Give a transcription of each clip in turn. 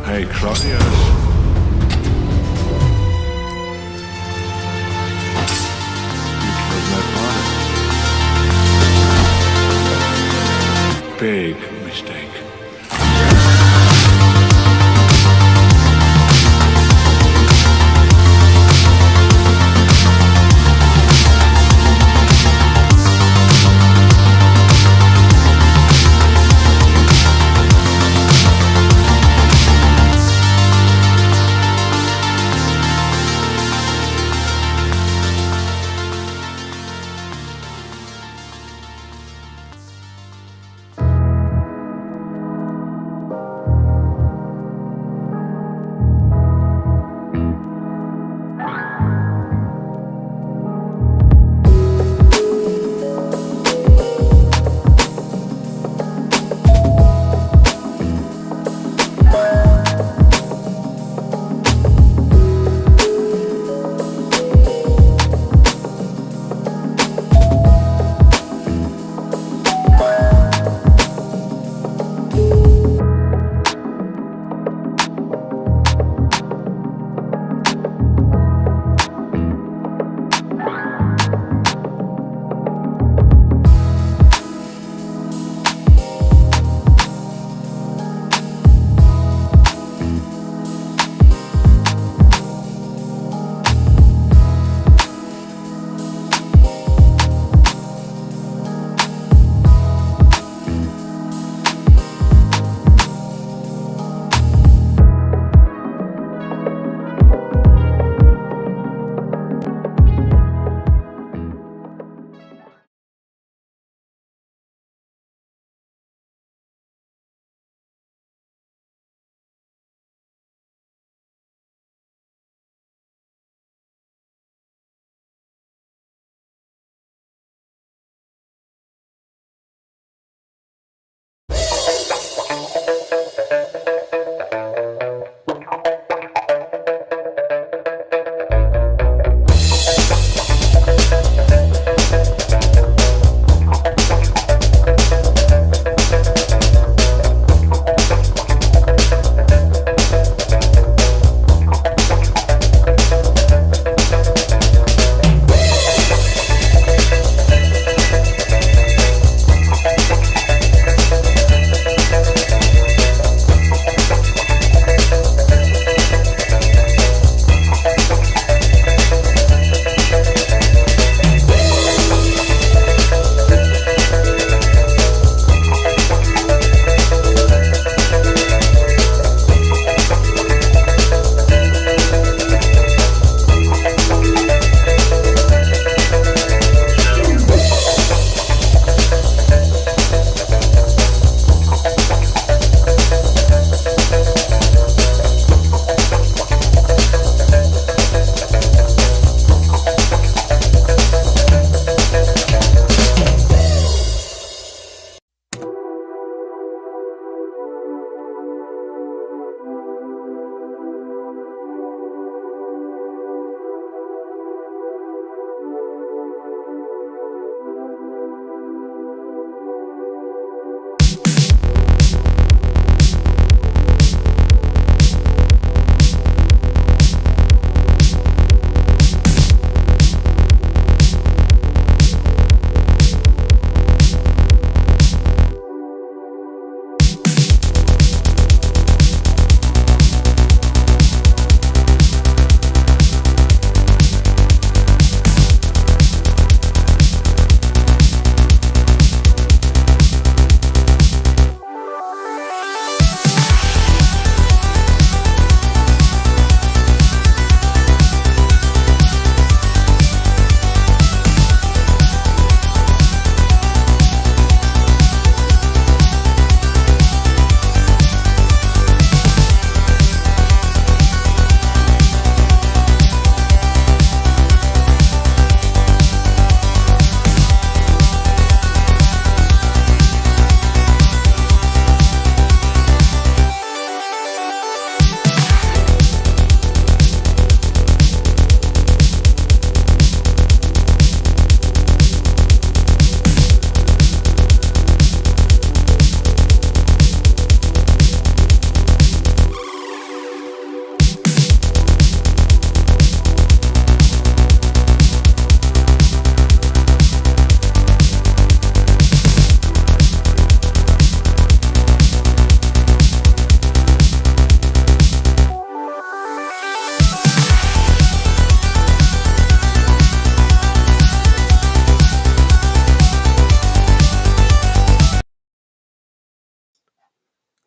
Hey, Claudius. You killed my father. Big mistake.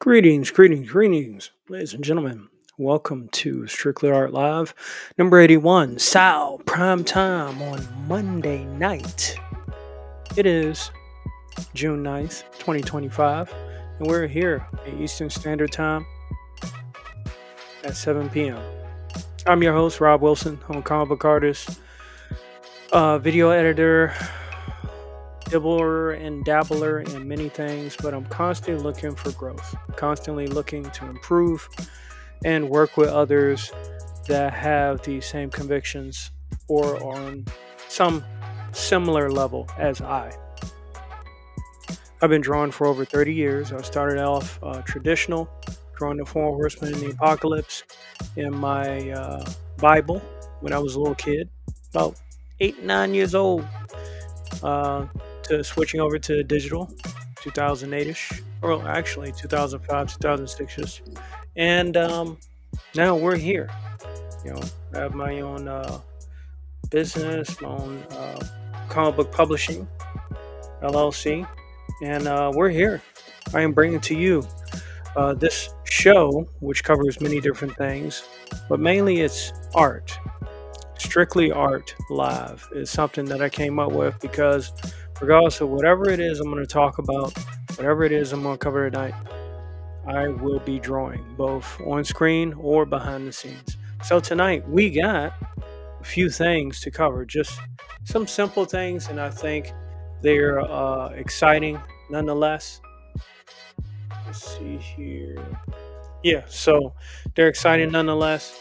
Greetings, ladies and gentlemen. Welcome to Strictly Art Live, number 81, Sal, prime time on Monday night. It is June 9th, 2025, and we're here at Eastern Standard Time at 7 p.m. I'm your host, Rob Wilson. I'm a comic book artist, video editor, dibbler and dabbler in many things, but I'm constantly looking for growth, constantly looking to improve and work with others that have the same convictions or on some similar level as I. I've been drawing for over 30 years. I started off traditional, drawing the Four Horsemen in the Apocalypse in my Bible when I was a little kid, about 8, 9 years old. To switching over to digital 2008ish, or actually 2005 2006ish, and now we're here. I have my own business, my own comic book publishing LLC, and we're here. I am bringing to you this show, which covers many different things, but mainly it's art. Strictly Art Live is something that I came up with because regardless of whatever it is I'm going to talk about, whatever it is I'm going to cover tonight, I will be drawing both on screen or behind the scenes. So tonight we got a few things to cover, just some simple things, and I think they're exciting nonetheless. Let's see here. Yeah, so they're exciting nonetheless.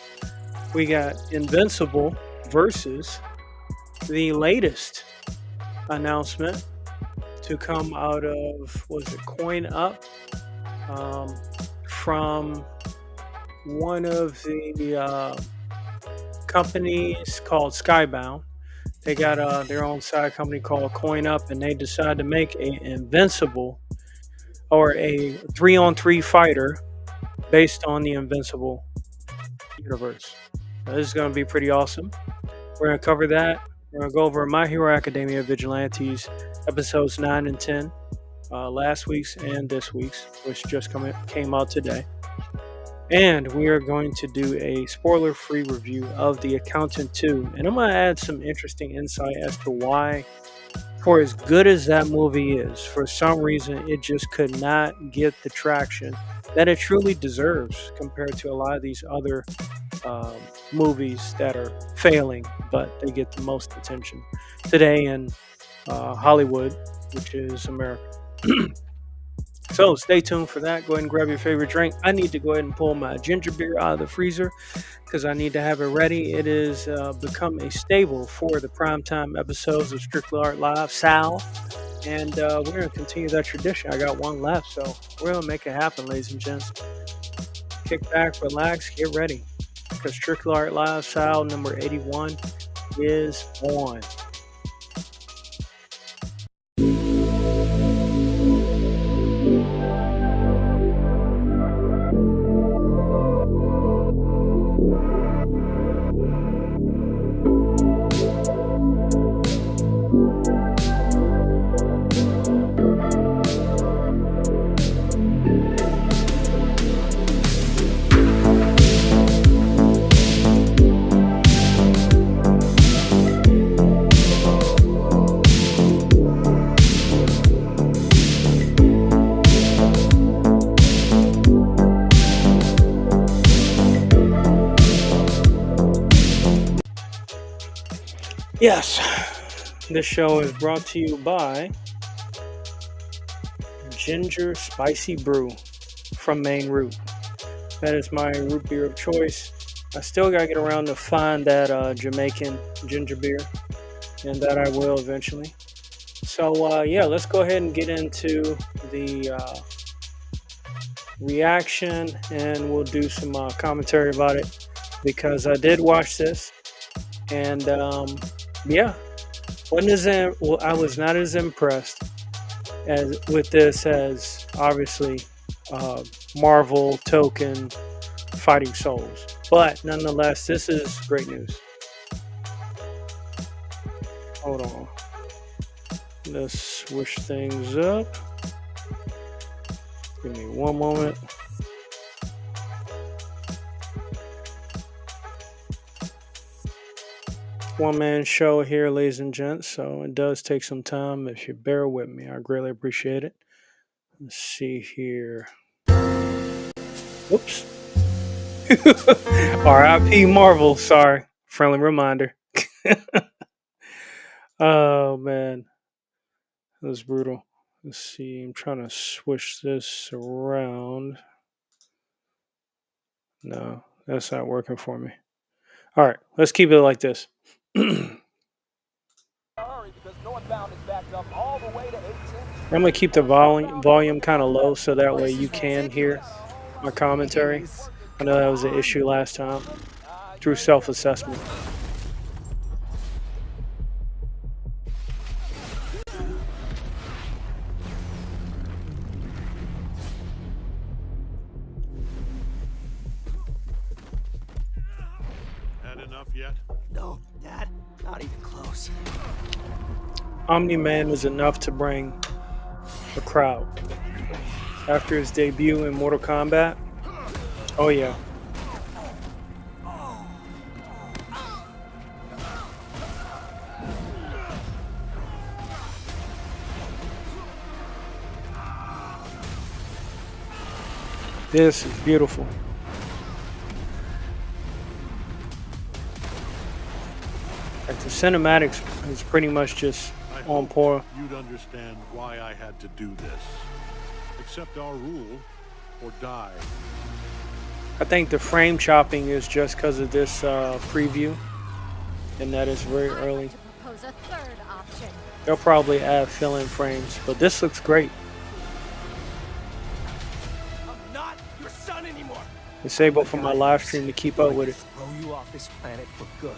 We got Invincible versus the latest announcement to come out of, was it Coin Up, from one of the companies called Skybound. They got their own side company called Coin Up, and they decided to make an Invincible, or a 3-on-3 fighter based on the Invincible universe. Now, this is going to be pretty awesome. We're going to cover that. We're going to go over My Hero Academia Vigilantes episodes 9 and 10, last week's and this week's, which just came out today. And we are going to do a spoiler-free review of The Accountant 2. And I'm going to add some interesting insight as to why, for as good as that movie is, for some reason it just could not get the traction that it truly deserves compared to a lot of these other movies that are failing, but they get the most attention today in Hollywood, which is America. So stay tuned for that. Go ahead and grab your favorite drink. I need to go ahead and pull my ginger beer out of the freezer because I need to have it ready. It is become a staple for the primetime episodes of Strictly Art Live, Sal. And we're going to continue that tradition. I got one left, so we're going to make it happen, ladies and gents. Kick back, relax, get ready. Because Strictly Art Live, Sal number 81 is on. Yes, this show is brought to you by Ginger Spicy Brew from Maine Root. That is my root beer of choice. I still got to get around to find that Jamaican ginger beer, and that I will eventually. So, yeah, let's go ahead and get into the reaction, and we'll do some commentary about it because I did watch this, and yeah, I was not as impressed as with this as obviously Marvel token Fighting Souls, but nonetheless, this is great news. Hold on, let's switch things up. Give me one moment. one-man show here, ladies and gents, so it does take some time. If you bear with me, I greatly appreciate it. Let's see here. Whoops. R.I.P. Marvel. Sorry. Friendly reminder. Oh, man. That was brutal. Let's see. I'm trying to switch this around. No, that's not working for me. All right. Let's keep it like this. I'm going to keep the volume kind of low so that way you can hear my commentary. I know that was an issue last time through self-assessment. Had enough yet? No, Dad, not even close. Omni-Man is enough to bring a crowd. After his debut in Mortal Kombat, oh yeah. This is beautiful. Like the cinematics is pretty much just on par. You'd understand why I had to do this. Accept our rule or die. I think the frame chopping is just because of this preview, and that is very early. They'll probably add fill-in frames, but this looks great. I'm not your son anymore. Disable for my live stream to keep up with it. Throw you off this planet for good.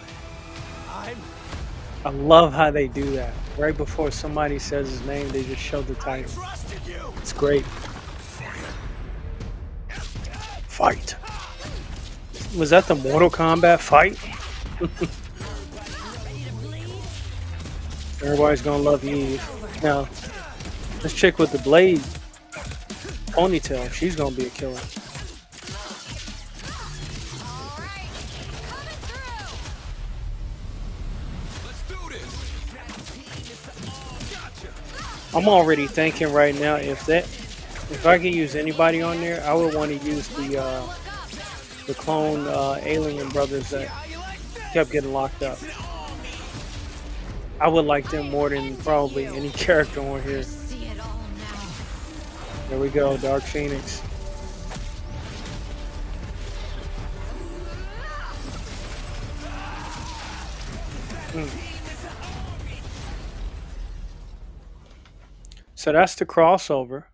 I love how they do that. Right before somebody says his name, they just show the title. It's great. Fight. Was that the Mortal Kombat fight? Everybody's gonna love Eve. Now, this chick with the blade ponytail, she's gonna be a killer. I'm already thinking right now if I could use anybody on there, I would want to use the clone alien brothers that kept getting locked up. I would like them more than probably any character on here. There we go, Dark Phoenix. So that's the crossover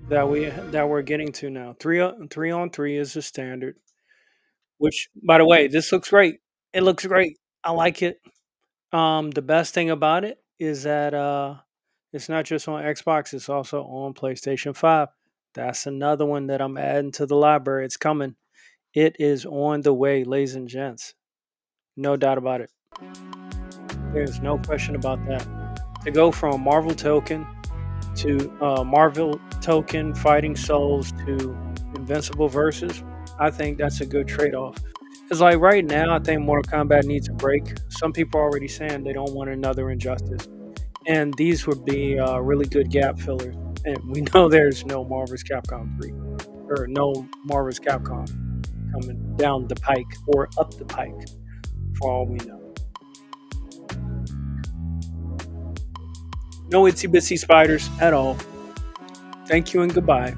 that we're getting to now. Three on three is the standard. Which, by the way, this looks great. It looks great. I like it. The best thing about it is that it's not just on Xbox; it's also on PlayStation 5. That's another one that I'm adding to the library. It's coming. It is on the way, ladies and gents. No doubt about it. There's no question about that. To go from Marvel Token to Marvel Token Fighting Souls to Invincible Versus, I think that's a good trade-off. Because like right now, I think Mortal Kombat needs a break. Some people are already saying they don't want another Injustice. And these would be really good gap fillers. And we know there's no Marvel's Capcom 3. Or no Marvel's Capcom coming down the pike or up the pike, for all we know. No itsy bitsy spiders at all. Thank you and goodbye.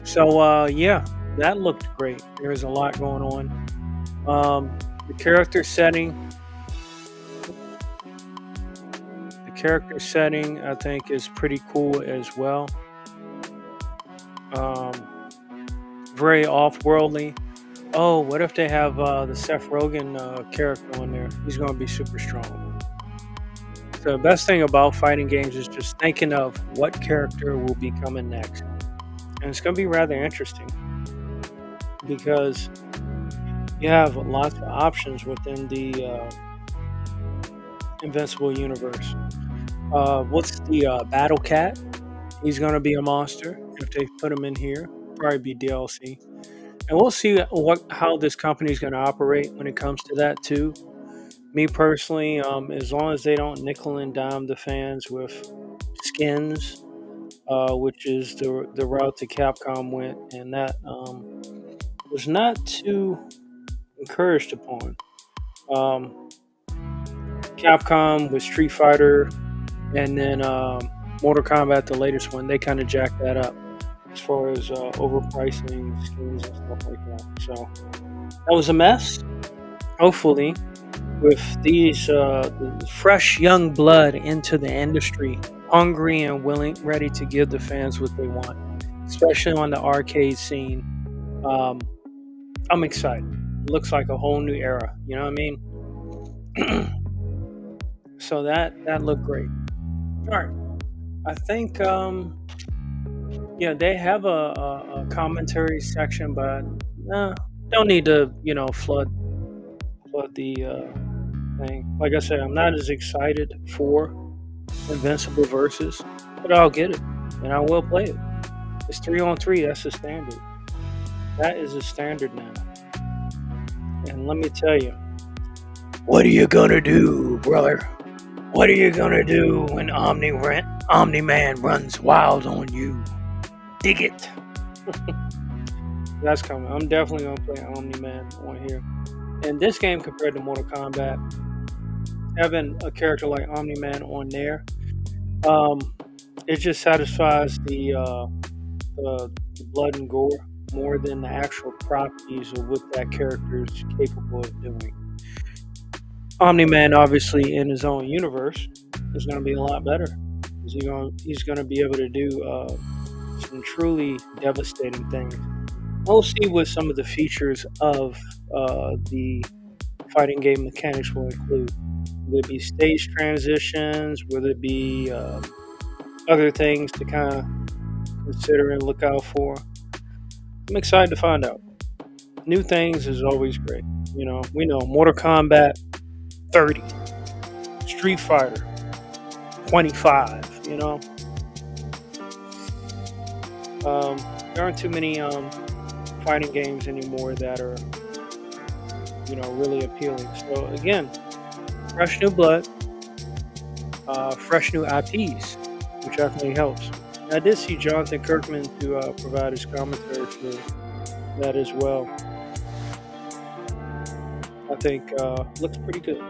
So, yeah, that looked great. There's a lot going on. The character setting, I think, is pretty cool as well. Very off-worldly. Oh, what if they have the Seth Rogen character on there? He's going to be super strong. The best thing about fighting games is just thinking of what character will be coming next. And it's going to be rather interesting because you have lots of options within the Invincible universe. What's the Battle Cat? He's going to be a monster if they put him in here. Probably be DLC. And we'll see how this company is going to operate when it comes to that too. Me personally, as long as they don't nickel and dime the fans with skins, which is the route that Capcom went, and that was not too encouraged upon. Capcom with Street Fighter, and then Mortal Kombat, the latest one, they kind of jacked that up as far as overpricing skins and stuff like that. So that was a mess. Hopefully, with these fresh young blood into the industry, hungry and willing, ready to give the fans what they want, especially on the arcade scene, I'm excited. It looks like a whole new era. You know what I mean? So that looked great. All right, I think they have a commentary section, but don't need to flood the thing. Like I said, I'm not as excited for Invincible Versus, but I'll get it and I will play it. It's 3-on-3. That's the standard. That is a standard now. And let me tell you, what are you gonna do, brother? What are you gonna do when Omni-Man runs wild on you? Dig it. That's coming. I'm definitely gonna play Omni-Man on here. And this game, compared to Mortal Kombat, having a character like Omni-Man on there, it just satisfies the blood and gore more than the actual properties of what that character is capable of doing. Omni-Man, obviously, in his own universe, is going to be a lot better. He's going to be able to do some truly devastating things. We'll see what some of the features of the fighting game mechanics will include. Will it be stage transitions? Will it be other things to kind of consider and look out for? I'm excited to find out. New things is always great. We know Mortal Kombat 30, Street Fighter 25. There aren't too many fighting games anymore that are really appealing. So again, fresh new blood, fresh new IPs, which definitely helps. I did see Jonathan Kirkman to provide his commentary for that as well. I think looks pretty good.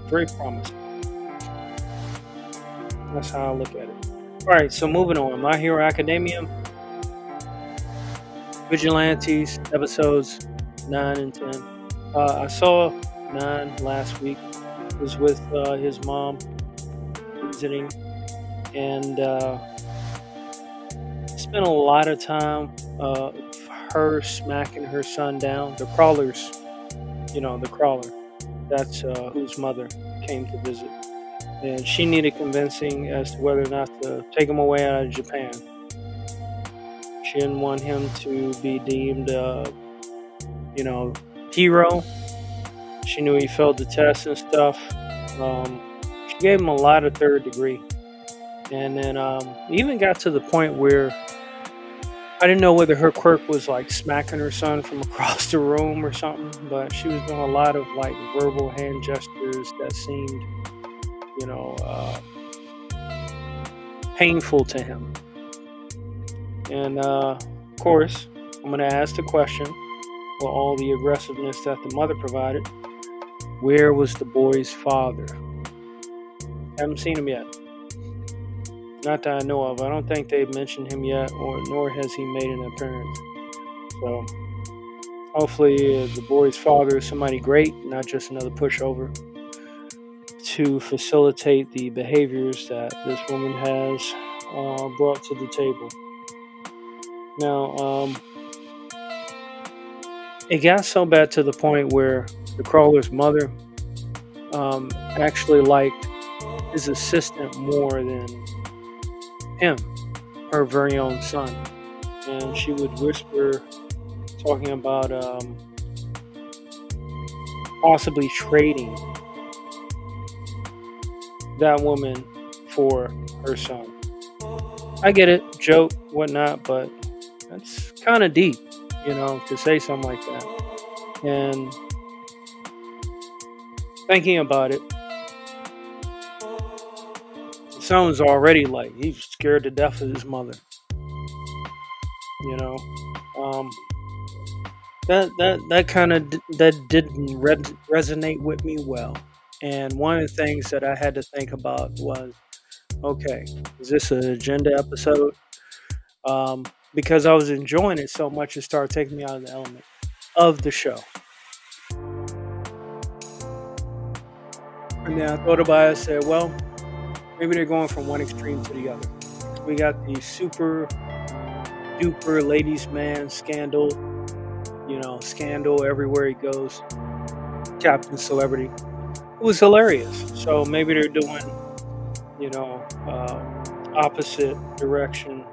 Very promising. That's how I look at it. Alright, so moving on. My Hero Academia, Vigilantes, episodes 9 and 10. I saw 9 last week. It was with his mom visiting, and spent a lot of time her smacking her son down. The Crawlers, the Crawler. That's whose mother came to visit. And she needed convincing as to whether or not to take him away out of Japan. She didn't want him to be deemed, hero. She knew he failed the test and stuff. She gave him a lot of third degree. And then even got to the point where I didn't know whether her quirk was like smacking her son from across the room or something, but she was doing a lot of like verbal hand gestures that seemed, painful to him. And of course, I'm going to ask the question, with all the aggressiveness that the mother provided, where was the boy's father? Haven't seen him yet. Not that I know of. I don't think they've mentioned him yet, nor has he made an appearance. So, hopefully the boy's father is somebody great, not just another pushover, to facilitate the behaviors that this woman has brought to the table. Now, it got so bad to the point where the Crawler's mother actually liked his assistant more than him, her very own son. And she would whisper, talking about possibly trading that woman for her son. I get it, joke, whatnot, but that's kind of deep. to say something like that. And thinking about it, sounds already like he's scared to death of his mother. You know, um, that kind of that didn't resonate with me well. And one of the things that I had to think about was, okay, is this an agenda episode? Because I was enjoying it so much, it started taking me out of the element of the show. And then I thought about it. I said, well, maybe they're going from one extreme to the other. We got the super duper ladies man scandal, scandal everywhere he goes. Captain Celebrity. It was hilarious. So maybe they're doing, opposite direction,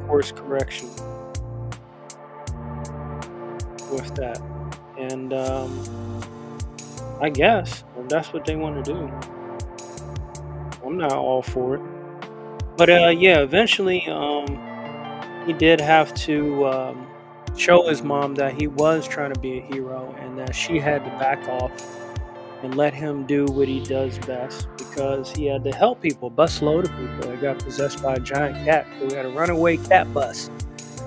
course correction with that. And I guess if that's what they want to do, I'm not all for it. But eventually he did have to show his mom that he was trying to be a hero and that she had to back off and let him do what he does best, because he had to help people, bus load of people that got possessed by a giant cat. So we had a runaway cat bus.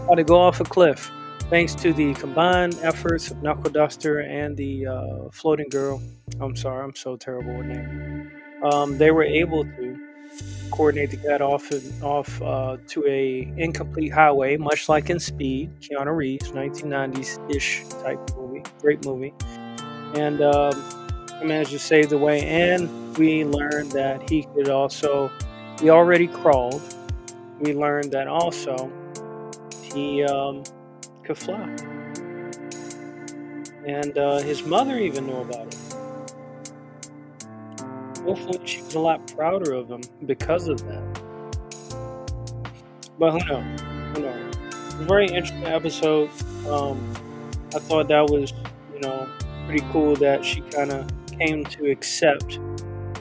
Had to go off a cliff. Thanks to the combined efforts of Knuckle Duster and the floating girl. I'm sorry, I'm so terrible with names. They were able to coordinate the cat off to a incomplete highway, much like in Speed, Keanu Reeves, 1990s-ish type movie. Great movie. And he managed to save the way, and we learned that he already crawled. We learned that also he could fly. And his mother even knew about it. Hopefully she was a lot prouder of him because of that. But who knows? Who knows? It was a very interesting episode. I thought that was, pretty cool that she kind of came to accept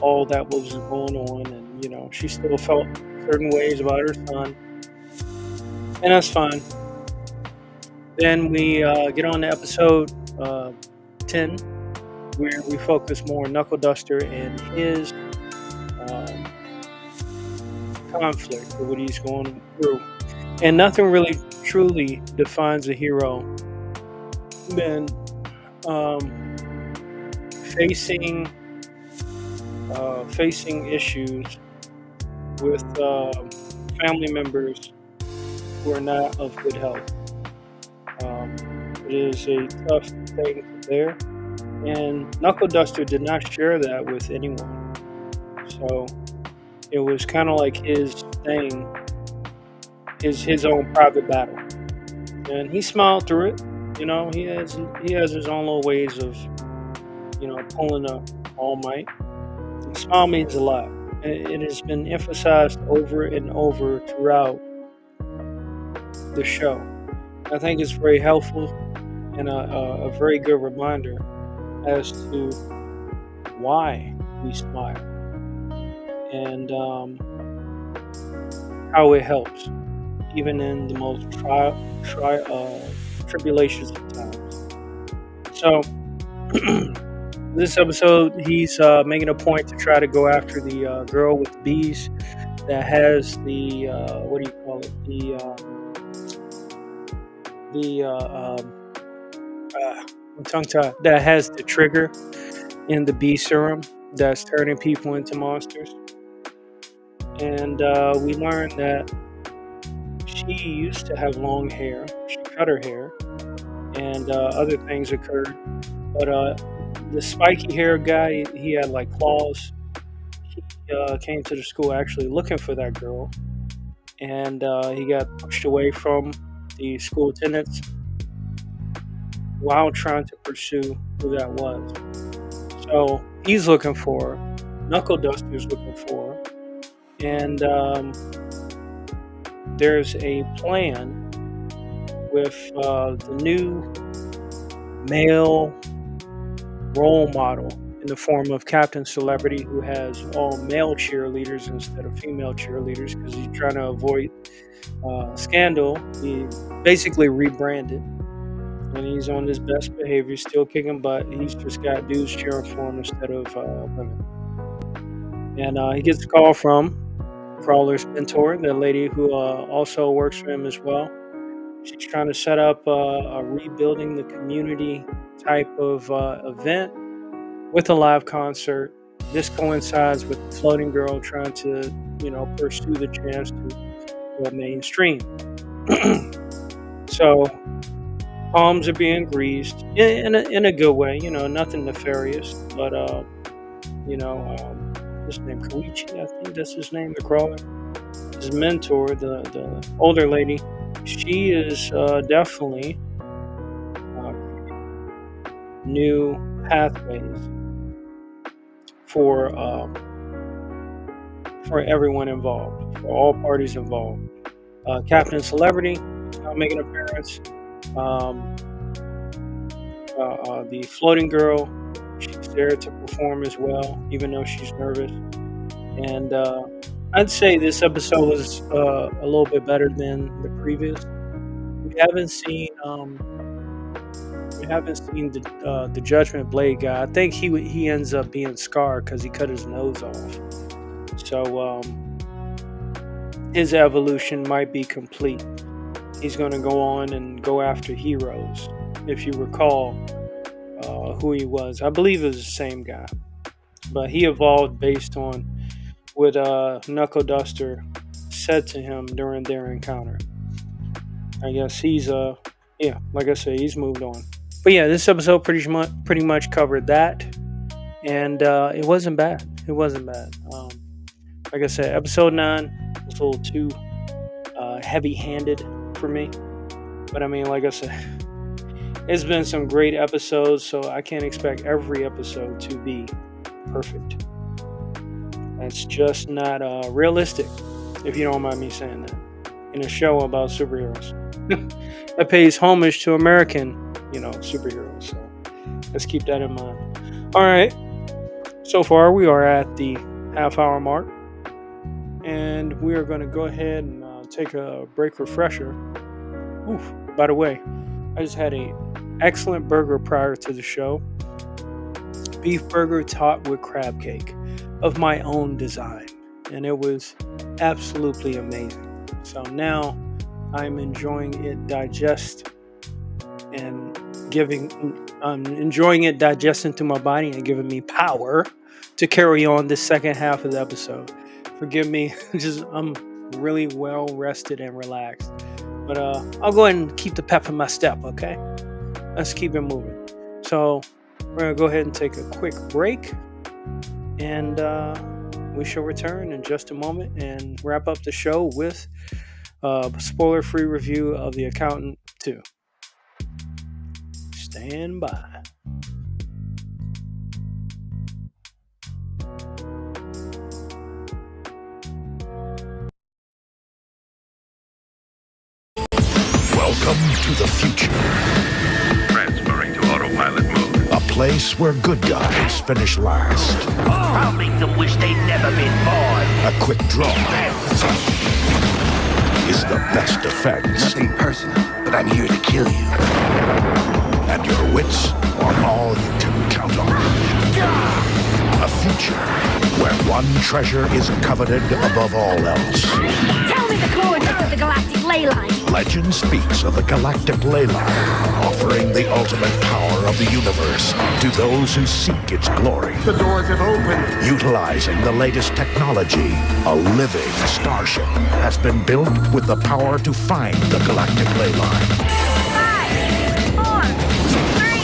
all that was going on, and she still felt certain ways about her son, and that's fine. Then we get on to episode 10, where we focus more on Knuckle Duster and his conflict with what he's going through. And nothing really truly defines a hero than facing issues with family members who are not of good health. It is a tough thing to bear, and Knuckle Duster did not share that with anyone. So it was kind of like his thing, his own private battle, and he smiled through it. He has his own little ways of pulling up All Might. And smile means a lot. It has been emphasized over and over throughout the show. I think it's very helpful and a very good reminder as to why we smile and how it helps, even in the most tribulations of times. So, this episode, he's making a point to try to go after the girl with the bees that has the what do you call it? I'm tongue-tied. That has the trigger in the bee serum that's turning people into monsters. And we learned that she used to have long hair. She cut her hair, and other things occurred. But the spiky hair guy, he had like claws. He came to the school actually looking for that girl, and he got pushed away from the school attendants while trying to pursue who that was. So he's looking for her. Knuckle Duster's looking for her. And there's a plan with the new male role model in the form of Captain Celebrity, who has all male cheerleaders instead of female cheerleaders because he's trying to avoid scandal. He basically rebranded and he's on his best behavior, still kicking butt. He's just got dudes cheering for him instead of women. And he gets a call from Crawler's mentor, the lady who also works for him as well. She's trying to set up a rebuilding the community type of event with a live concert. This coincides with the Floating Girl trying to, pursue the chance to go mainstream. So palms are being greased in a good way, nothing nefarious, but his name Koichi, I think that's his name, the Crawler. His mentor, the older lady, she is definitely new pathways for everyone involved, for all parties involved. Captain Celebrity is now making an appearance. The Floating Girl, she's there to perform as well, even though she's nervous. And I'd say this episode was a little bit better than the previous. We haven't seen the Judgment Blade guy. I think he ends up being scarred because he cut his nose off. So his evolution might be complete. He's going to go on and go after heroes. If you recall who he was, I believe it was the same guy, but he evolved based on what Knuckle Duster said to him during their encounter. I guess he's like I said, he's moved on. But yeah, this episode pretty much covered that, and it wasn't bad. It wasn't bad. Like I said, episode 9 was a little too heavy-handed for me. But I mean, like I said, it's been some great episodes, so I can't expect every episode to be perfect. That's just not realistic, if you don't mind me saying that, in a show about superheroes. That pays homage to American, superheroes. So let's keep that in mind. All right. So far, we are at the half-hour mark, and we are going to go ahead and take a break refresher. Oof, by the way, I just had an excellent burger prior to the show. Beef burger topped with crab cake of my own design, and it was absolutely amazing. So now I'm enjoying it enjoying it digesting through my body and giving me power to carry on the second half of the episode. Forgive me, I'm really well rested and relaxed. But I'll go ahead and keep the pep in my step, okay? Let's keep it moving. So we're going to go ahead and take a quick break, and we shall return in just a moment and wrap up the show with a spoiler-free review of The Accountant 2. Stand by. Welcome to the future. Transferring to autopilot mode. A place where good guys finish last. I'll make them wish they'd never been born. A quick draw is the best defense. Nothing personal, but I'm here to kill you. And your wits are all you can count on. A future where one treasure is coveted above all else. Tell me the coordinates of the galactic ley line. Legend speaks of the galactic ley line, offering the ultimate power of the universe to those who seek its glory. The doors have opened. Utilizing the latest technology, a living starship has been built with the power to find the galactic ley line. 5, 4, 3,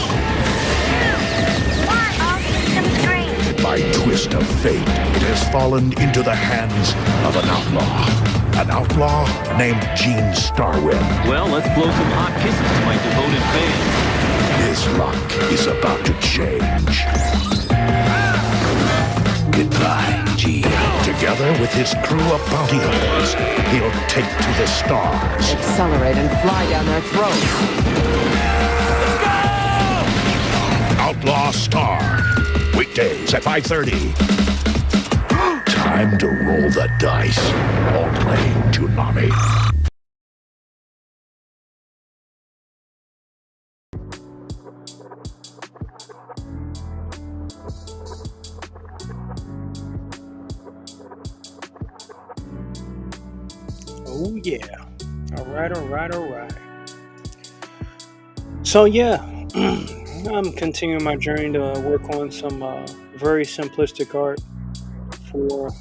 2, 1. All systems green. By twist of fate, it has fallen into the hands of an outlaw. An outlaw named Gene Starwind. Well, let's blow some hot kisses to my devoted fans. His luck is about to change. Goodbye, Gene. Together with his crew of bounty hunters, he'll take to the stars. Accelerate and fly down their throats. Outlaw Star. Weekdays at 5:30. Time to roll the dice. Only Toonami. Oh yeah. All right. So yeah, I'm continuing my journey to work on some very simplistic art for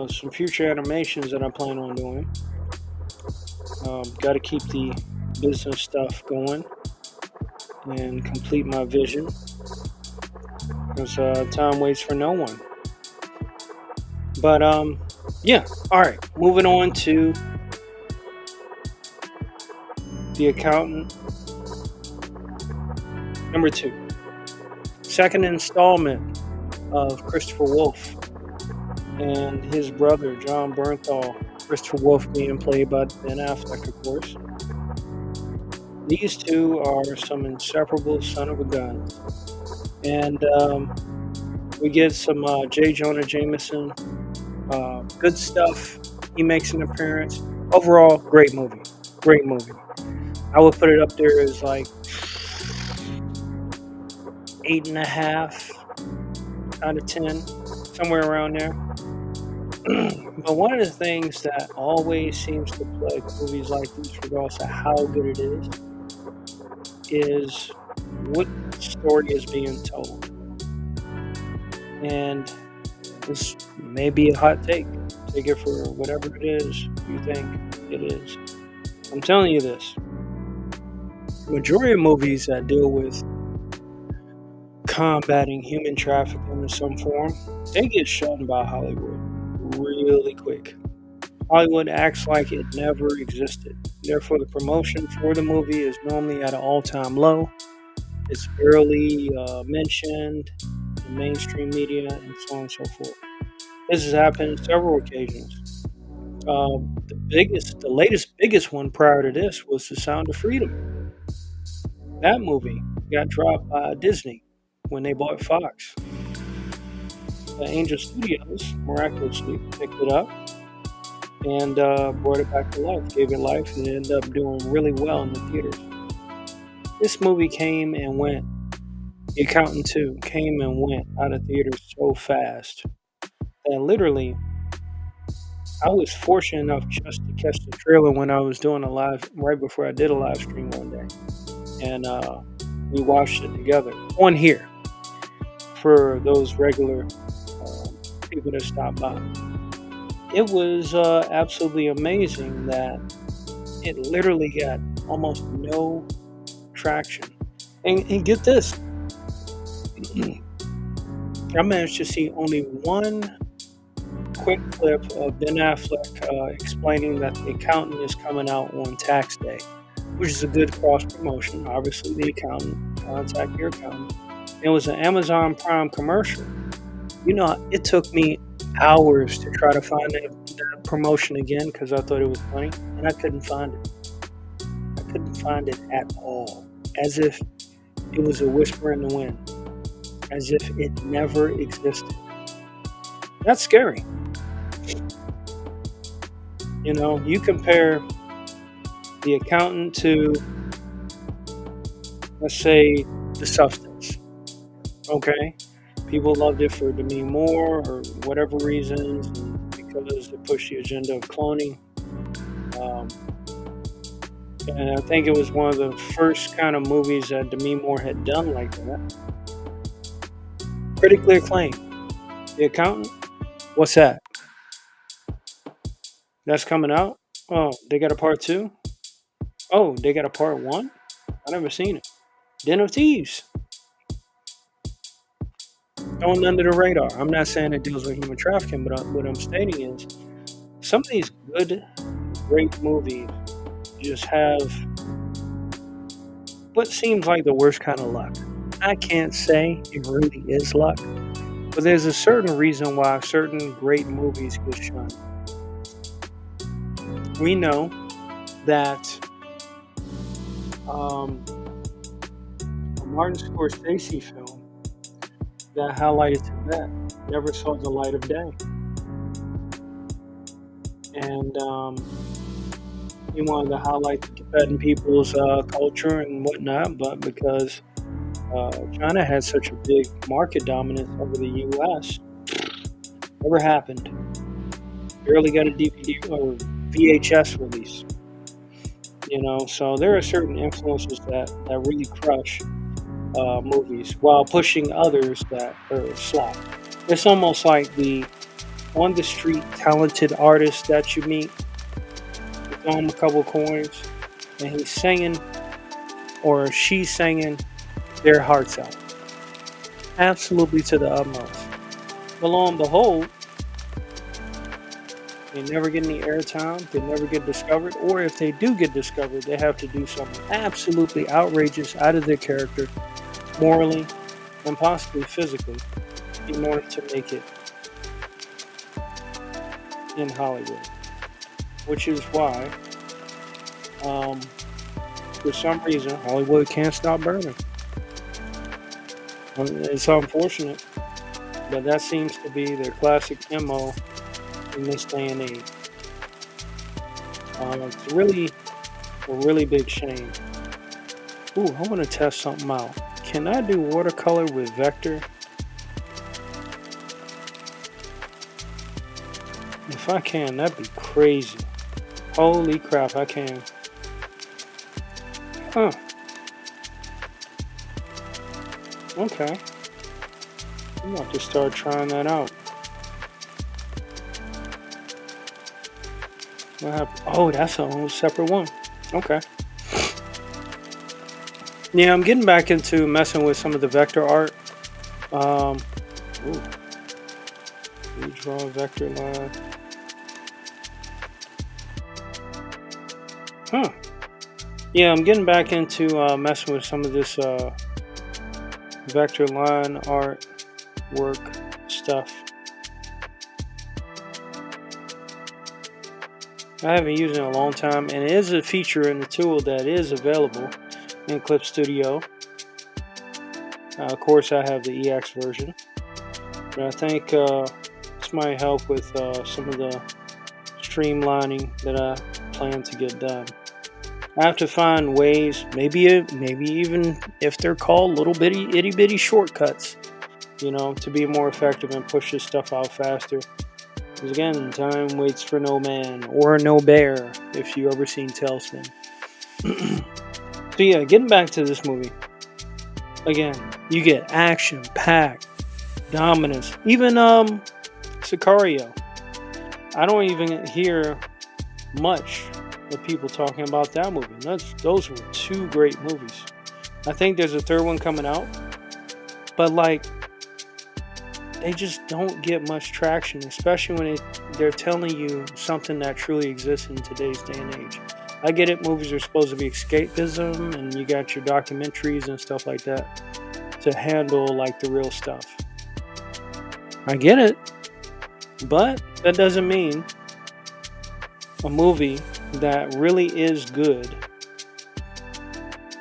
some future animations that I plan on doing. Got to keep the business stuff going and complete my vision, because time waits for no one. But yeah, all right. Moving on to The Accountant number 2, second installment of Christopher Wolfe and his brother John Bernthal. Christopher Wolfe being played by Ben Affleck, of course. These two are some inseparable son of a gun, and we get some J. Jonah Jameson. Good stuff. He makes an appearance. Overall, great movie. Great movie. I would put it up there as like 8.5 out of 10, somewhere around there. But one of the things that always seems to plague movies like these, regardless of how good it is what story is being told. And this may be a hot take. Take it for whatever it is you think it is. I'm telling you this. The majority of movies that deal with combating human trafficking in some form, they get shunned by Hollywood really quick. Hollywood acts like it never existed. Therefore, the promotion for the movie is normally at an all-time low. It's barely mentioned in mainstream media and so on and so forth. This has happened on several occasions. The latest biggest one prior to this was The Sound of Freedom. That movie got dropped by Disney when they bought Fox. The Angel Studios miraculously picked it up and brought it back to life, gave it life, and it ended up doing really well in the theaters. This movie came and went. The Accountant 2 came and went out of theaters so fast that literally I was fortunate enough just to catch the trailer when I was doing a live, right before I did a live stream one day. And we watched it together on here for those regular people that stop by. It was absolutely amazing that it literally got almost no traction. And get this, I managed to see only one quick clip of Ben Affleck explaining that The Accountant is coming out on tax day, which is a good cross promotion. Obviously, The Accountant, contact your accountant. It was an Amazon Prime commercial. You know, it took me hours to try to find that promotion again because I thought it was funny, and I couldn't find it. I couldn't find it at all, as if it was a whisper in the wind, as if it never existed. That's scary. You know, you compare The Accountant to, let's say, The Substance. Okay? People loved it for Demi Moore or whatever reasons, and because it pushed the agenda of cloning. And I think it was one of the first kind of movies that Demi Moore had done like that. Critically acclaimed. The Accountant? What's that? That's coming out? Oh, they got a part 2? Oh, they got a part 1? I never seen it. Den of Thieves. Going under the radar. I'm not saying it deals with human trafficking, but what I'm stating is some of these good, great movies just have what seems like the worst kind of luck. I can't say it really is luck, but there's a certain reason why certain great movies get shunned. We know that a Martin Scorsese film that highlighted Tibet never saw the light of day. And he wanted to highlight the Tibetan people's culture and whatnot, but because China had such a big market dominance over the U.S., never happened. barely got a DVD or VHS release. You know, so there are certain influences that really crush movies while pushing others that are slop. It's almost like the on the street talented artist that you meet, you throw him a couple coins, and he's singing or she's singing their hearts out, absolutely to the utmost. But lo and behold, they never get any airtime, they never get discovered, or if they do get discovered, they have to do something absolutely outrageous out of their character, morally and possibly physically, in order to make it in Hollywood. Which is why, for some reason, Hollywood can't stop burning. It's unfortunate, but that seems to be their classic MO in this day and age. It's really a really big shame. Ooh, I want to test something out. Can I do watercolor with vector? If I can, that'd be crazy. Holy crap, I can. Huh. Okay. I'm about to start trying that out. Oh, that's a whole separate one. Okay. Yeah, I'm getting back into messing with some of the vector art. Ooh. You draw a vector line. Huh. Yeah, I'm getting back into messing with some of this vector line art work stuff. I haven't used it in a long time, and it is a feature in the tool that is available in Clip Studio. Of course, I have the EX version, but I think this might help with some of the streamlining that I plan to get done. I have to find ways, maybe even if they're called little bitty itty bitty shortcuts, you know, to be more effective and push this stuff out faster. Because again, time waits for no man or no bear, if you ever seen Tailspin. So yeah, getting back to this movie. Again, you get action-packed, dominance. Even Sicario. I don't even hear much of people talking about that movie. Those were two great movies. I think there's a third one coming out. But like, they just don't get much traction, especially when they're telling you something that truly exists in today's day and age. I get it, movies are supposed to be escapism, and you got your documentaries and stuff like that to handle like the real stuff. I get it, but that doesn't mean a movie that really is good,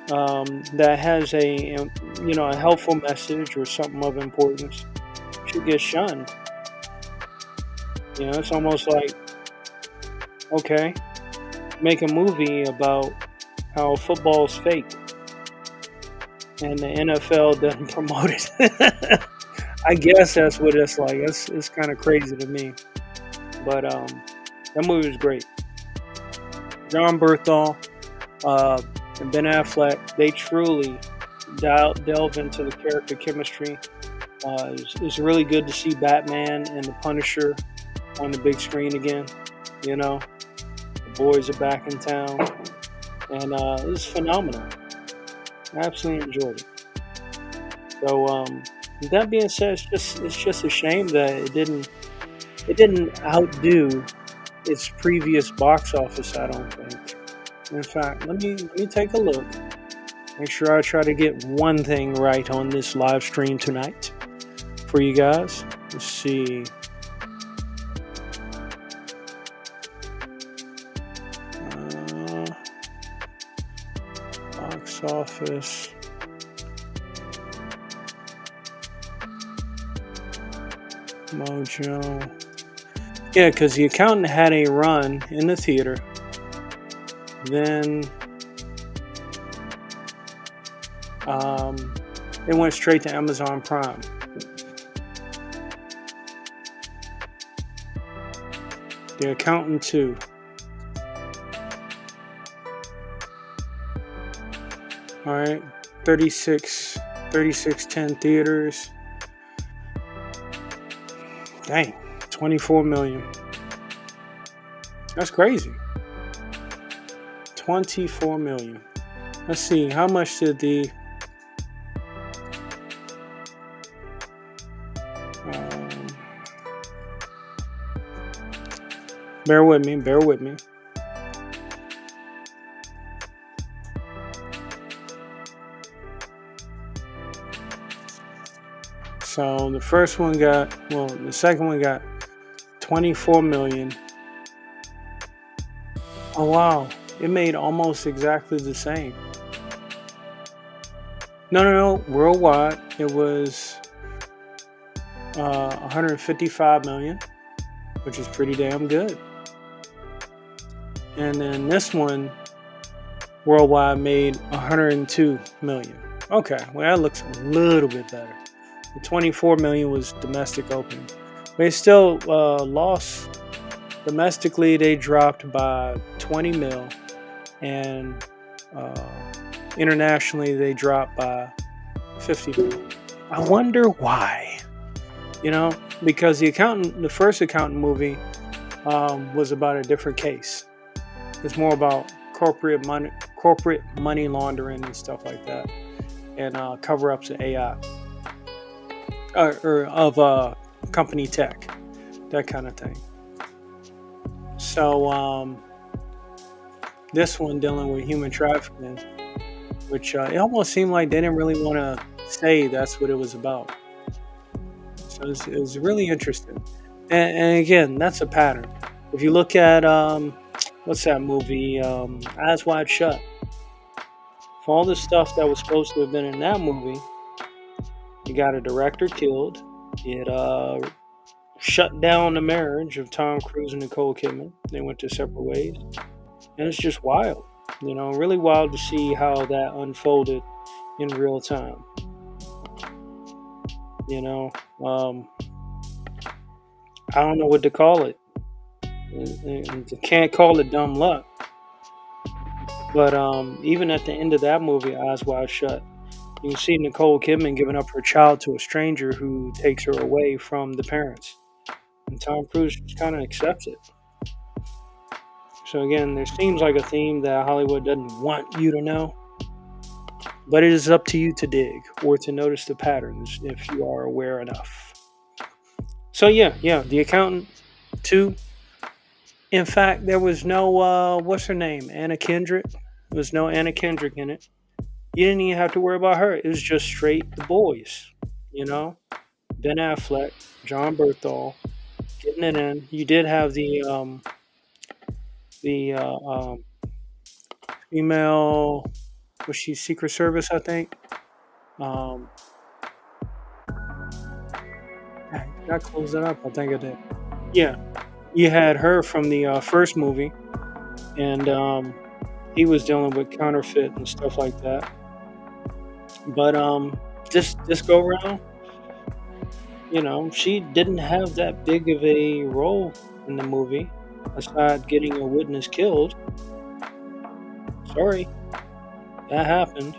that has a helpful message or something of importance, should get shunned. You know, it's almost like, okay, make a movie about how football's fake and the NFL doesn't promote it. I guess that's what it's like. It's kind of crazy to me. But that movie was great. John Berthal and Ben Affleck, they truly delve into the character chemistry. It's really good to see Batman and the Punisher on the big screen again. You know, the boys are back in town, and it was phenomenal. I absolutely enjoyed it. So, with that being said, it's just a shame that it didn't outdo its previous box office. I don't think. In fact, let me take a look. Make sure I try to get one thing right on this live stream tonight for you guys. Let's see. Box office. Mojo. Yeah, because The Accountant had a run in the theater. Then it went straight to Amazon Prime. The Accountant 2. All right, 3610 theaters. Dang, 24 million. That's crazy. 24 million. Let's see, how much did the bear with me. So the first one the second one got 24 million. Oh wow, it made almost exactly the same. No, worldwide it was 155 million, which is pretty damn good. And then this one worldwide made 102 million. Okay, well that looks a little bit better. The 24 million was domestic opening. But it still lost. Domestically, they dropped by 20 mil. And internationally, they dropped by 50 mil. I wonder why. You know, because the first Accountant movie was about a different case. It's more about corporate money laundering and stuff like that. And cover-ups of AI. Or of company tech, that kind of thing. So this one dealing with human trafficking, which it almost seemed like they didn't really want to say that's what it was about. So it was really interesting. And again, that's a pattern. If you look at what's that movie, Eyes Wide Shut, for all the stuff that was supposed to have been in that movie, you got a director killed. It shut down the marriage of Tom Cruise and Nicole Kidman. They went to separate ways. And it's just wild. You know, really wild to see how that unfolded in real time. You know, I don't know what to call it. And can't call it dumb luck. But even at the end of that movie, Eyes Wide Shut, you can see Nicole Kidman giving up her child to a stranger who takes her away from the parents. And Tom Cruise just kind of accepts it. So again, there seems like a theme that Hollywood doesn't want you to know. But it is up to you to dig or to notice the patterns if you are aware enough. So yeah, The Accountant 2. In fact, there was no, what's her name? Anna Kendrick. There was no Anna Kendrick in it. You didn't even have to worry about her. It was just straight the boys, you know? Ben Affleck, John Berthal, getting it in. You did have the female, was she Secret Service, I think? I closed it up, I think I did. Yeah, you had her from the first movie, and he was dealing with counterfeit and stuff like that. But this go round, you know, she didn't have that big of a role in the movie, aside getting a witness killed. Sorry, that happened.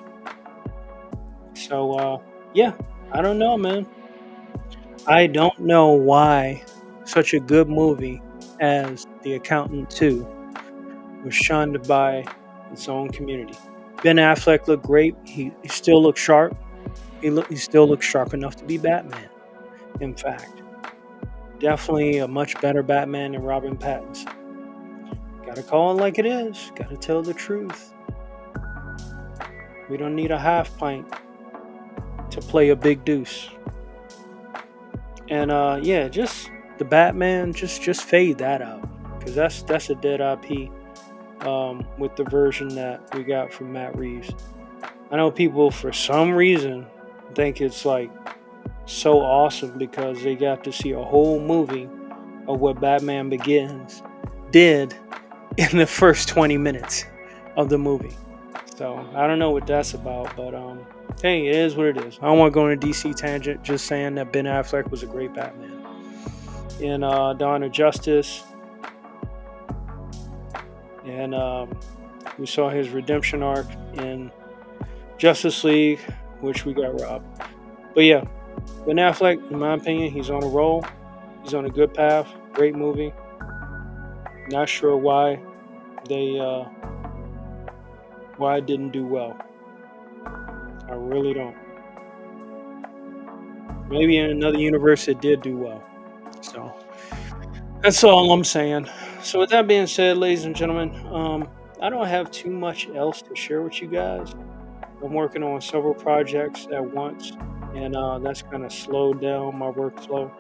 So yeah, I don't know, man. I don't know why such a good movie as The Accountant 2 was shunned by its own community. Ben Affleck looked great. He still looks sharp. He still looks sharp enough to be Batman. In fact, definitely a much better Batman than Robin Pattinson. Gotta call it like it is. Gotta tell the truth. We don't need a half pint to play a big deuce. And yeah, just the Batman, just fade that out, because that's a dead IP. With the version that we got from Matt Reeves. I know people for some reason think it's like so awesome because they got to see a whole movie of what Batman Begins did in the first 20 minutes of the movie. So I don't know what that's about, but hey, it is what it is. I don't want to go on a DC tangent, just saying that Ben Affleck was a great Batman. In Dawn of Justice, and we saw his redemption arc in Justice League, which we got robbed. But yeah, Ben Affleck, in my opinion, he's on a roll. He's on a good path. Great movie. Not sure why it didn't do well. I really don't. Maybe in another universe it did do well. So that's all I'm saying. So with that being said, ladies and gentlemen, I don't have too much else to share with you guys. I'm working on several projects at once, and that's kind of slowed down my workflow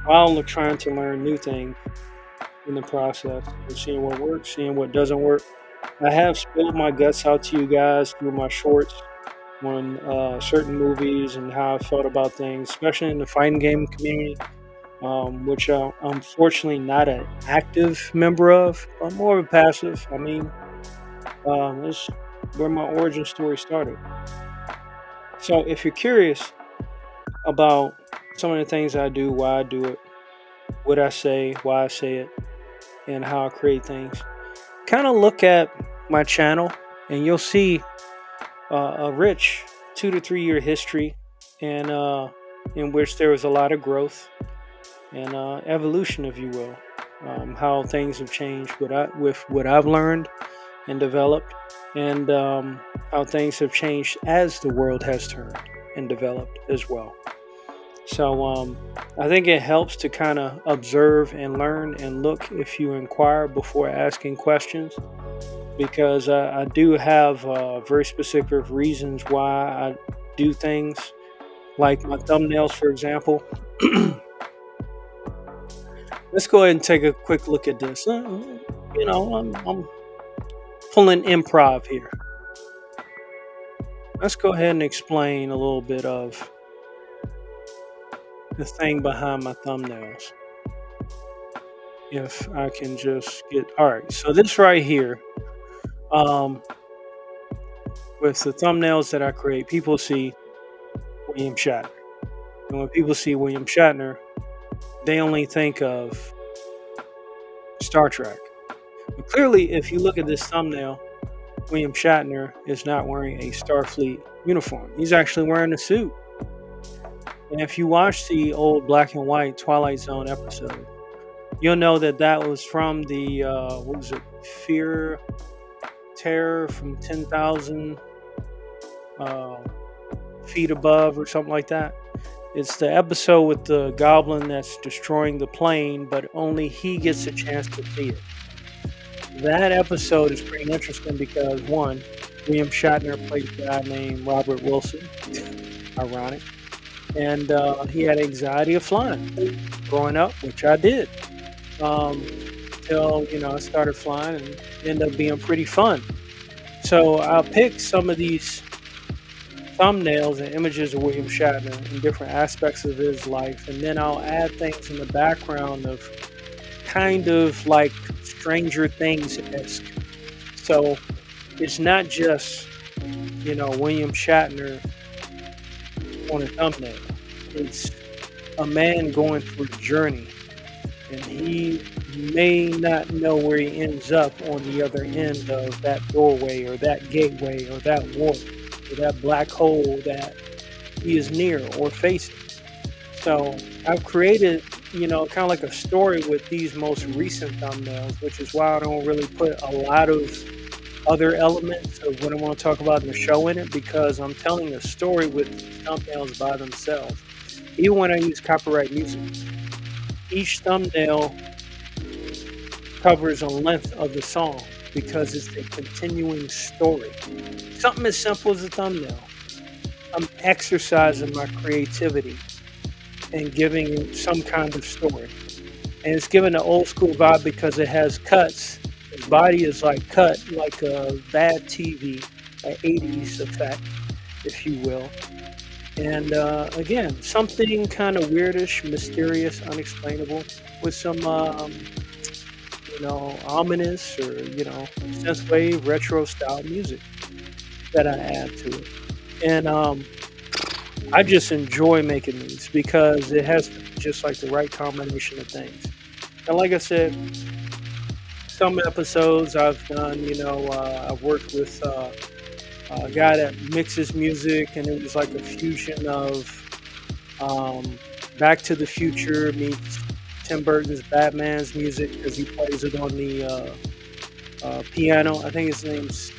while trying to learn new things in the process and seeing what works, seeing what doesn't work. I have spilled my guts out to you guys through my shorts on certain movies and how I felt about things, especially in the fighting game community, which I'm unfortunately not an active member of. I'm more of a passive. I mean, this is where my origin story started. So if you're curious about some of the things I do, why I do it, what I say, why I say it, and how I create things, kind of look at my channel and you'll see a rich 2 to 3 year history, and in which there was a lot of growth and evolution, if you will, how things have changed with what I've learned and developed, and how things have changed as the world has turned and developed as well. So I think it helps to kind of observe and learn and look if you inquire before asking questions, because I do have very specific reasons why I do things, like my thumbnails, for example. Let's go ahead and take a quick look at this. I'm pulling improv here. Let's go ahead and explain a little bit of the thing behind my thumbnails. If I can just get... Alright, so this right here, with the thumbnails that I create, people see William Shatner. And when people see William Shatner, they only think of Star Trek. But clearly, if you look at this thumbnail, William Shatner is not wearing a Starfleet uniform. He's actually wearing a suit. And if you watch the old black and white Twilight Zone episode, you'll know that was from the, what was it? Terror from 10,000 feet above, or something like that. It's the episode with the goblin that's destroying the plane, but only he gets a chance to see it. That episode is pretty interesting because, one, William Shatner played a guy named Robert Wilson. Ironic. And he had anxiety of flying growing up, which I did. Till, I started flying, and it ended up being pretty fun. So I'll pick some of these thumbnails and images of William Shatner in different aspects of his life, and then I'll add things in the background of kind of like Stranger Things-esque. So it's not just, William Shatner on a thumbnail. It's a man going through a journey, and he may not know where he ends up on the other end of that doorway or that gateway or that warp or that black hole that he is near or facing. So I've created, kind of like a story with these most recent thumbnails, which is why I don't really put a lot of other elements of what I want to talk about in the show in it, because I'm telling a story with thumbnails by themselves. Even when I use copyright music, each thumbnail covers a length of the song because it's a continuing story. Something as simple as a thumbnail. I'm exercising my creativity and giving some kind of story. And it's given an old school vibe because it has cuts. His body is cut like a bad TV, an 80s effect, if you will. And again, something kind of weirdish, mysterious, unexplainable, with some, ominous or, synthwave, retro style music that I add to it. And I just enjoy making these because it has just like the right combination of things. And like I said, some episodes I've done, I've worked with a guy that mixes music, and it was like a fusion of Back to the Future meets Tim Burton's Batman's music because he plays it on the piano. I think his name's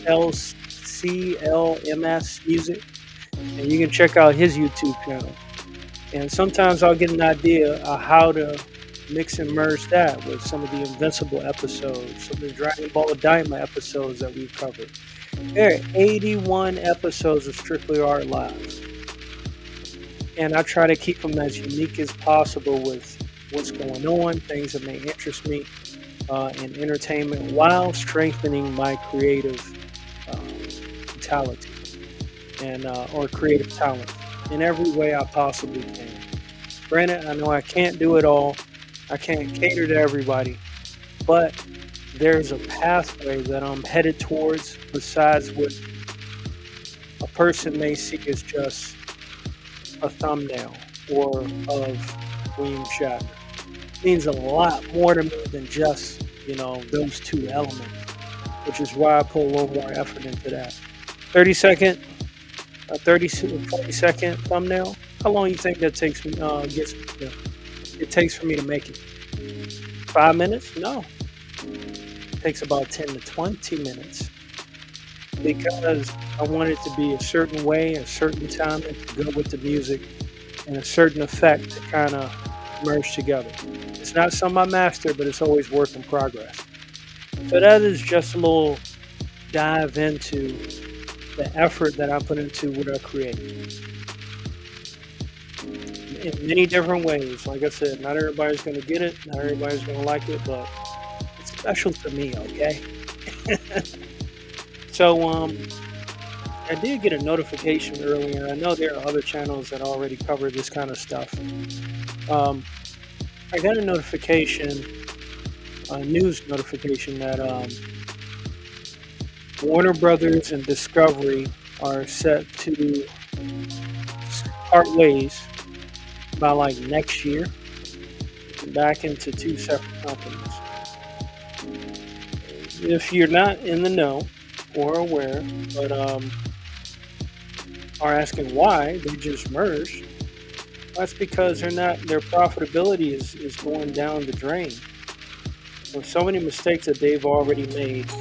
LCLMS Music, and you can check out his YouTube channel. And sometimes I'll get an idea of how to mix and merge that with some of the Invincible episodes, some of the Dragon Ball Daima episodes that we've covered. There are 81 episodes of Strictly Art Live. And I try to keep them as unique as possible with what's going on, things that may interest me in entertainment while strengthening my creative vitality and or creative talent in every way I possibly can. Granted, I know I can't do it all. I can't cater to everybody, but there's a pathway that I'm headed towards besides what a person may see as just a thumbnail or of William Shatner. It means a lot more to me than just, those two elements, which is why I put a little more effort into that. 40 second thumbnail. How long do you think that takes me? It takes for me to make it? 5 minutes? No. It takes about 10 to 20 minutes because I want it to be a certain way, a certain time, and to go with the music and a certain effect to kind of merge together. It's not something I master, but it's always work in progress. So that is just a little dive into the effort that I put into what I create. In many different ways. Like I said, not everybody's going to get it, not everybody's going to like it, but it's special to me, okay? So, I did get a notification earlier. I know there are other channels that already cover this kind of stuff. I got a notification, a news notification that Warner Brothers and Discovery are set to part ways by like next year, back into two separate companies. If you're not in the know or aware, but are asking why they just merged, that's because their profitability is going down the drain. With so many mistakes that they've already made,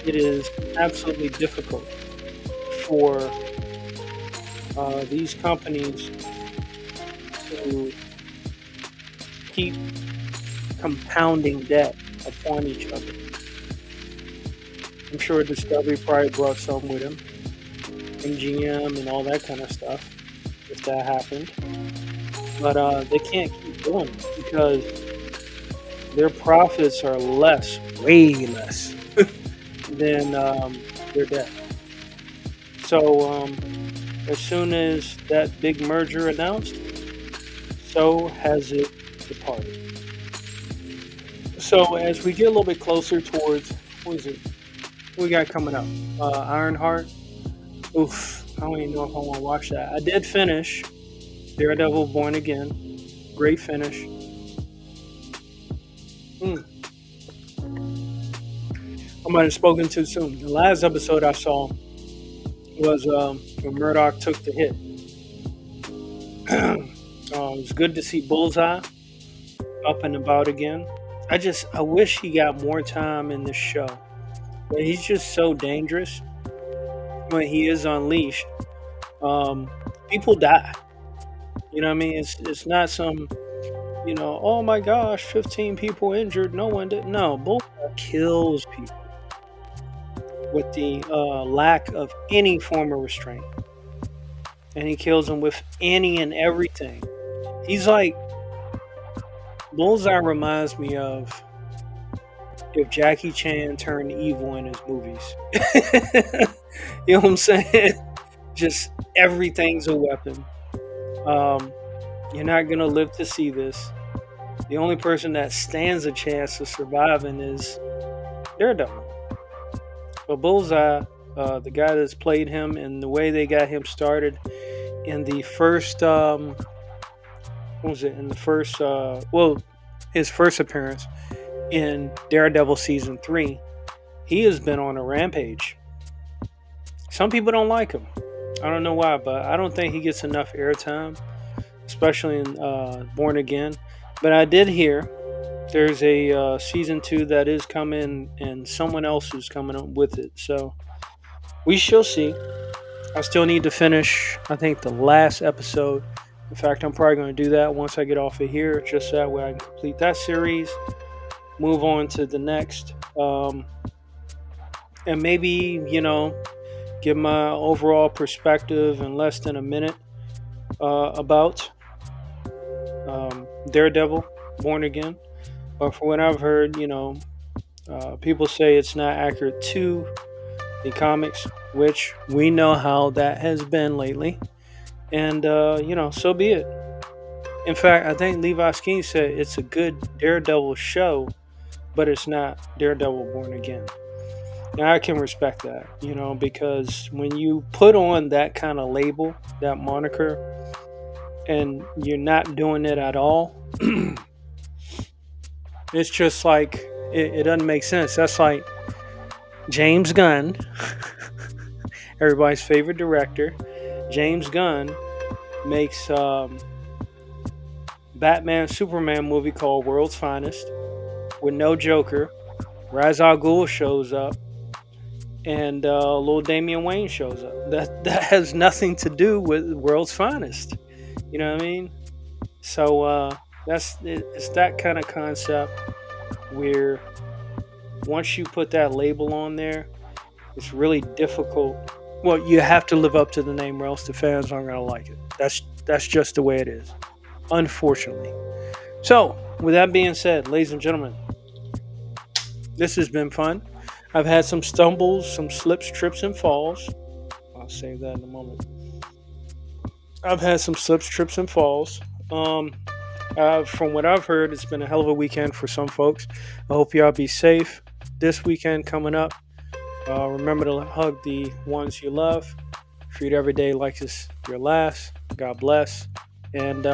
it is absolutely difficult for these companies to keep compounding debt upon each other. I'm sure Discovery probably brought some with him, MGM and all that kind of stuff, if that happened. But they can't keep doing it because their profits are way less than their debt. So as soon as that big merger announced, so has it departed. So as we get a little bit closer towards, what we got coming up? Ironheart. Oof, I don't even know if I want to watch that. I did finish Daredevil Born Again. Great finish. I might have spoken too soon. The last episode I saw was when Murdoch took the hit. It was good to see Bullseye up and about again. I wish he got more time in this show. But he's just so dangerous when he is unleashed. People die. You know what I mean? It's not some, oh my gosh, 15 people injured, no one did. No, Bullseye kills people with the lack of any form of restraint. And he kills them with any and everything. He's like, Bullseye reminds me of if Jackie Chan turned evil in his movies. You know what I'm saying? Just everything's a weapon. You're not going to live to see this. The only person that stands a chance of surviving is Daredevil. But Bullseye, the guy that's played him and the way they got him started in the first, his first appearance in Daredevil season 3, he has been on a rampage. Some people don't like him. I don't know why, but I don't think he gets enough airtime, especially in Born Again. But I did hear there's a season 2 that is coming, and someone else is coming up with it. So we shall see. I still need to finish, I think, the last episode. In fact, I'm probably going to do that once I get off of here, just so that way I can complete that series, move on to the next, and maybe, give my overall perspective in less than a minute about Daredevil, Born Again. But from what I've heard, people say it's not accurate to the comics, which we know how that has been lately. And, so be it. In fact, I think Levi Skeen said it's a good Daredevil show, but it's not Daredevil Born Again. Now, I can respect that, because when you put on that kind of label, that moniker, and you're not doing it at all, it's just like, it doesn't make sense. That's like James Gunn, everybody's favorite director. James Gunn makes Batman Superman movie called World's Finest with no Joker. Ra's al Ghul shows up, and little Damian Wayne shows up. That has nothing to do with World's Finest. You know what I mean? So it's that kind of concept where once you put that label on there, it's really difficult. Well, you have to live up to the name, or else the fans aren't gonna like it. That's just the way it is, unfortunately. So, with that being said, ladies and gentlemen, this has been fun. I've had some stumbles, some slips, trips, and falls. I'll save that in a moment. I've had some slips, trips, and falls. From what I've heard, it's been a hell of a weekend for some folks. I hope y'all be safe this weekend coming up. Remember to hug the ones you love. Treat every day like it's your last. God bless. And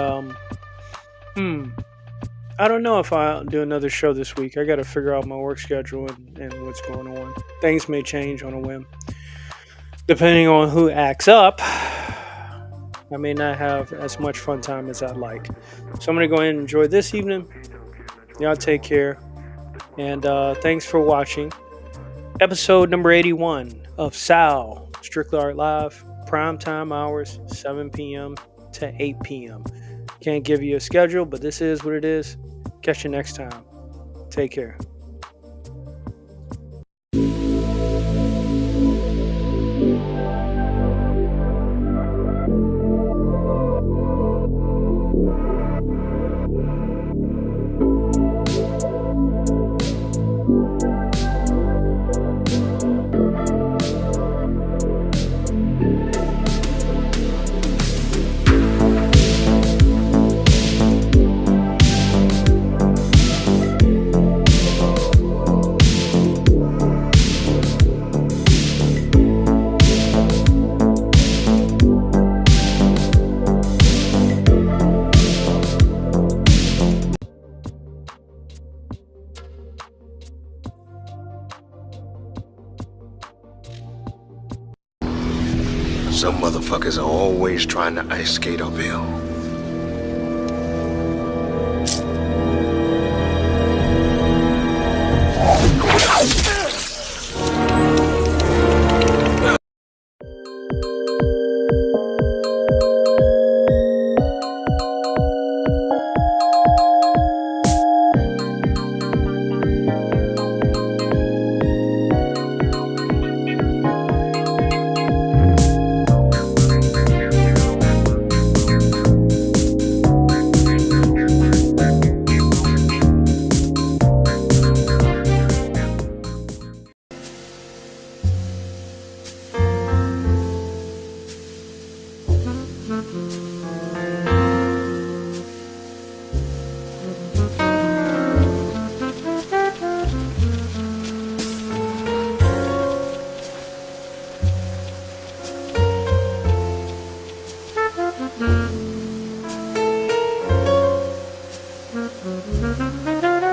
I don't know if I'll do another show this week. I got to figure out my work schedule and what's going on. Things may change on a whim. Depending on who acts up, I may not have as much fun time as I'd like. So I'm going to go ahead and enjoy this evening. Y'all take care. And thanks for watching. Episode number 81 of Sal, Strictly Art Live. Primetime hours, 7 p.m. to 8 p.m. Can't give you a schedule, but this is what it is. Catch you next time. Take care. Some motherfuckers are always trying to ice skate uphill. Bye.